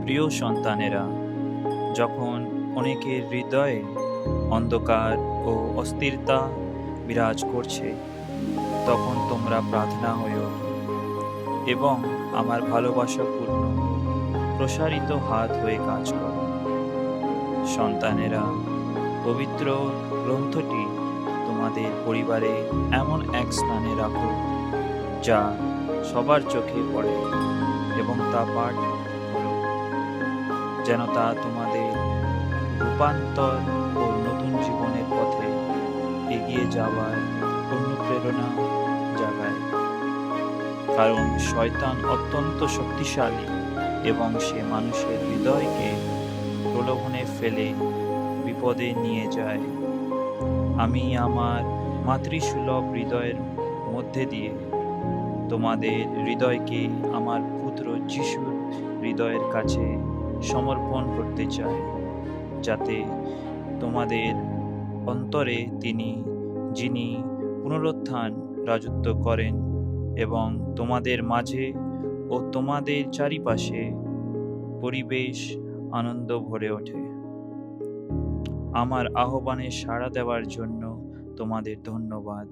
প্রিয় সন্তানেরা, যখন অনেকের হৃদয়ে অন্ধকার ও অস্থিরতা বিরাজ করছে, তখন তোমরা প্রার্থনা হইও এবং আমার ভালোবাসাপূর্ণ প্রসারিত হাত হয়ে কাজ করো। সন্তানেরা, পবিত্র গ্রন্থটি তোমাদের পরিবারে এমন এক স্থানে রাখো যা সবার চোখে পড়ে এবং তা পাঠ করো, যেন তা তোমাদের রূপান্তর ও নতুন জীবনের পথে এগিয়ে যাওয়ার অনুপ্রেরণা জাগায়। কারণ শয়তান অত্যন্ত শক্তিশালী এবং সে মানুষের হৃদয়কে প্রলোভনে ফেলে বিপদে নিয়ে যায়। আমি আমার মাতৃসুলভ হৃদয়ের মধ্যে দিয়ে তোমাদের হৃদয়কে আমার পুত্র যিশুর হৃদয়ের কাছে সমর্পণ করতে চাই, যাতে তোমাদের অন্তরে তিনি, যিনি পুনরুত্থান রাজত্ব করেন এবং তোমাদের মাঝে ও তোমাদের চারিপাশে পরিবেশ আনন্দ ভরে ওঠে। আমার আহ্বানে সাড়া দেওয়ার জন্য তোমাদের ধন্যবাদ।